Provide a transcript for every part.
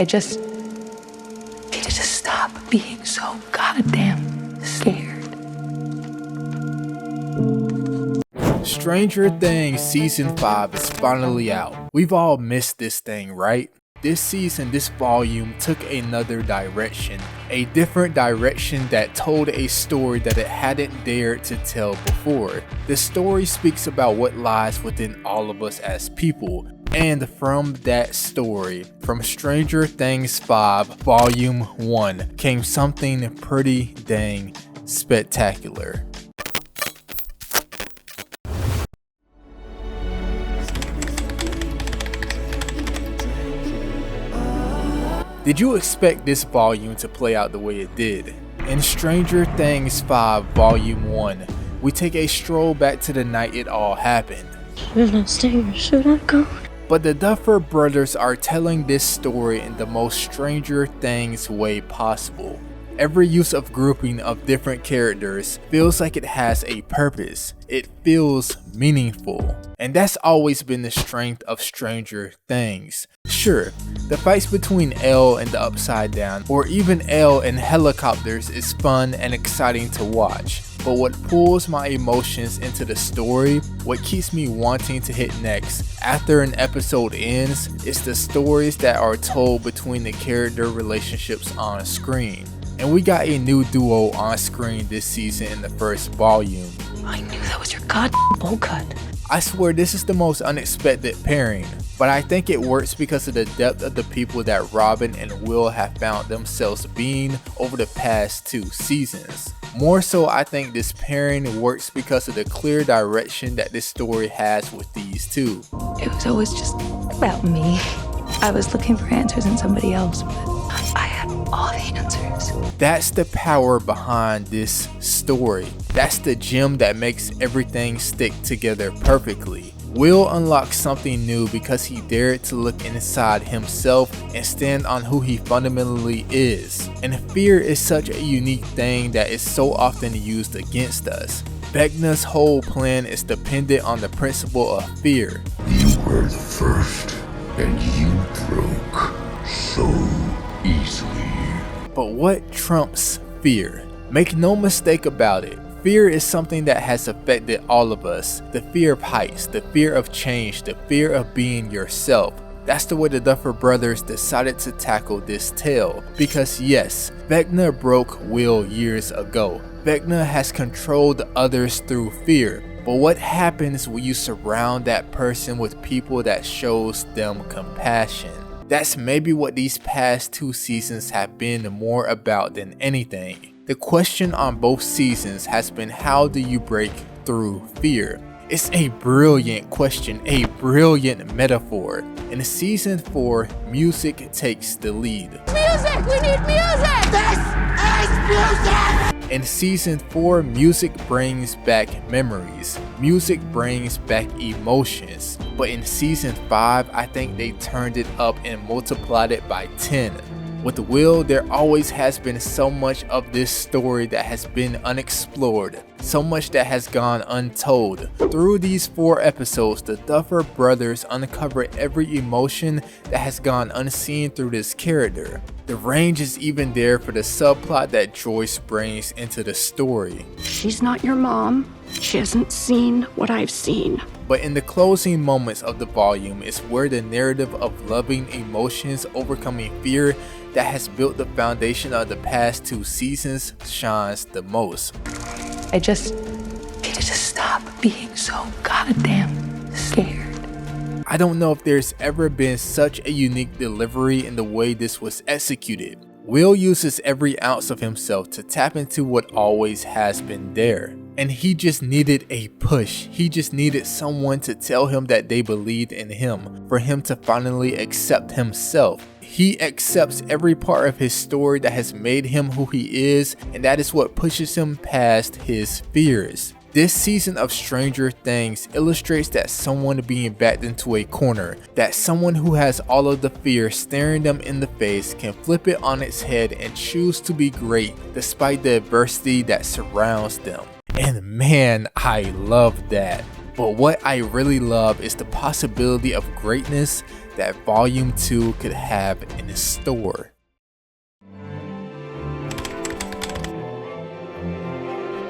I just needed to stop being so goddamn scared. Stranger Things Season 5 is finally out. We've all missed this thing, right? This season, this volume took another direction. A different direction that told a story that it hadn't dared to tell before. The story speaks about what lies within all of us as people. And from that story, from Stranger Things 5 Volume 1, came something pretty dang spectacular. Did you expect this volume to play out the way it did? In Stranger Things 5 Volume 1, we take a stroll back to the night it all happened. Should I stay or should I go? But the Duffer Brothers are telling this story in the most Stranger Things way possible. Every use of grouping of different characters feels like it has a purpose. It feels meaningful. And that's always been the strength of Stranger Things. Sure, the fights between Elle and the Upside Down, or even Elle and helicopters, is fun and exciting to watch. But what pulls my emotions into the story, what keeps me wanting to hit next after an episode ends, is the stories that are told between the character relationships on screen. And we got a new duo on screen this season in the first volume. I knew that was your goddamn bowl cut. I swear this is the most unexpected pairing, but I think it works because of the depth of the people that Robin and Will have found themselves being over the past 2 seasons. More so, I think this pairing works because of the clear direction that this story has with these two. It was always just about me. I was looking for answers in somebody else, but I had all the answers. That's the power behind this story. That's the gem that makes everything stick together perfectly. Will unlocks something new because he dared to look inside himself and stand on who he fundamentally is. And fear is such a unique thing that is so often used against us. Vecna's whole plan is dependent on the principle of fear. You were the first, and you broke so easily. But what trumps fear? Make no mistake about it. Fear is something that has affected all of us. The fear of heights, the fear of change, the fear of being yourself. That's the way the Duffer Brothers decided to tackle this tale. Because yes, Vecna broke Will years ago. Vecna has controlled others through fear. But what happens when you surround that person with people that shows them compassion? That's maybe what these past 2 seasons have been more about than anything. The question on both seasons has been, how do you break through fear? It's a brilliant question, a brilliant metaphor. In season 4, music takes the lead. Music! We need music! This is music! In season 4, music brings back memories. Music brings back emotions. But in season 5, I think they turned it up and multiplied it by 10. With Will, there always has been so much of this story that has been unexplored, so much that has gone untold. Through these 4 episodes, the Duffer Brothers uncover every emotion that has gone unseen through this character. The range is even there for the subplot that Joyce brings into the story. She's not your mom. She hasn't seen what I've seen. But in the closing moments of the volume is where the narrative of loving emotions overcoming fear that has built the foundation of the past 2 seasons shines the most. I just needed to stop being so goddamn scared. I don't know if there's ever been such a unique delivery in the way this was executed. Will uses every ounce of himself to tap into what always has been there. And he just needed a push. He just needed someone to tell him that they believed in him, for him to finally accept himself. He accepts every part of his story that has made him who he is, and that is what pushes him past his fears. This season of Stranger Things illustrates that someone being backed into a corner, that someone who has all of the fear staring them in the face can flip it on its head and choose to be great despite the adversity that surrounds them. And man, I love that. But what I really love is the possibility of greatness that Volume 2 could have in store.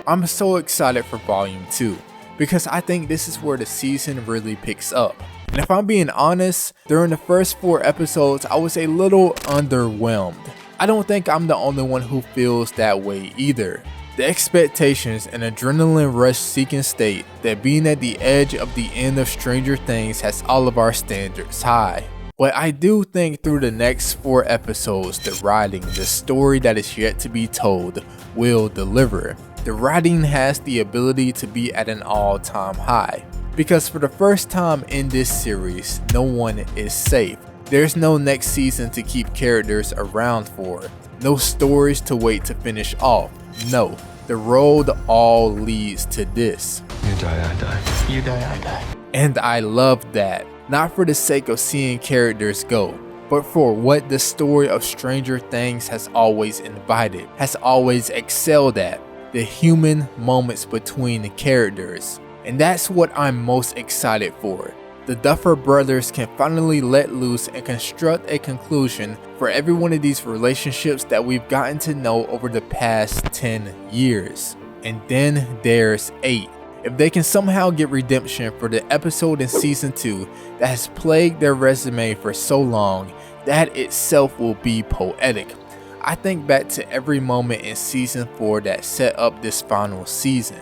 I'm so excited for Volume 2 because I think this is where the season really picks up. And if I'm being honest, during the first 4 episodes, I was a little underwhelmed. I don't think I'm the only one who feels that way either. The expectations and adrenaline rush seeking state that being at the edge of the end of Stranger Things has all of our standards high. But I do think through the next 4 episodes, the writing, the story that is yet to be told, will deliver. The writing has the ability to be at an all-time high. Because for the first time in this series, no one is safe. There's no next season to keep characters around for. No stories to wait to finish off. No, the road all leads to this. You die, I die. You die, I die. And I love that. Not for the sake of seeing characters go, but for what the story of Stranger Things has always invited, has always excelled at. The human moments between the characters. And that's what I'm most excited for. The Duffer Brothers can finally let loose and construct a conclusion for every one of these relationships that we've gotten to know over the past 10 years. And then there's 8. If they can somehow get redemption for the episode in season 2 that has plagued their resume for so long, that itself will be poetic. I think back to every moment in season 4 that set up this final season.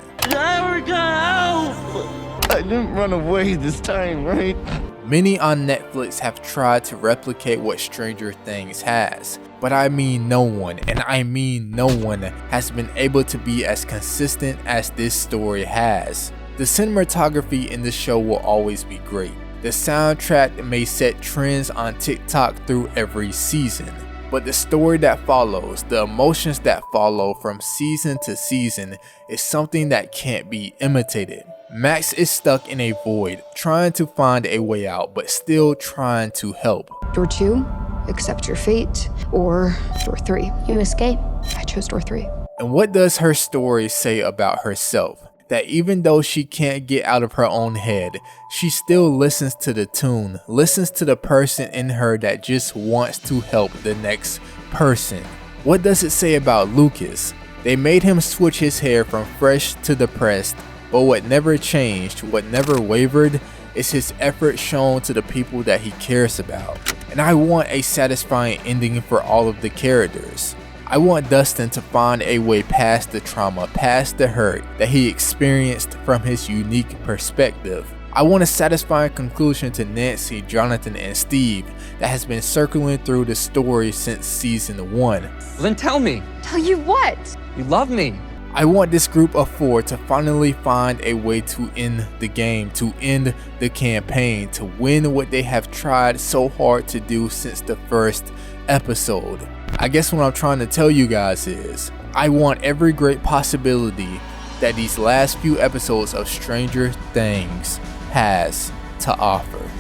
I didn't run away this time, right? Many on Netflix have tried to replicate what Stranger Things has, but I mean no one, and I mean no one, has been able to be as consistent as this story has. The cinematography in the show will always be great. The soundtrack may set trends on TikTok through every season. But the story that follows, the emotions that follow from season to season, is something that can't be imitated. Max is stuck in a void, trying to find a way out, but still trying to help. Door 2, accept your fate. Or door 3, You escape. I chose door 3. And what does her story say about herself? That even though she can't get out of her own head, she still listens to the tune, listens to the person in her that just wants to help the next person. What does it say about Lucas? They made him switch his hair from fresh to depressed, but what never changed, what never wavered, is his effort shown to the people that he cares about. And I want a satisfying ending for all of the characters. I want Dustin to find a way past the trauma, past the hurt that he experienced from his unique perspective. I want a satisfying conclusion to Nancy, Jonathan, and Steve that has been circling through the story since season 1. Then tell me, Tell you what? you love me. I want this group of 4 to finally find a way to end the game, to end the campaign, to win what they have tried so hard to do since the first episode. I guess what I'm trying to tell you guys is, I want every great possibility that these last few episodes of Stranger Things has to offer.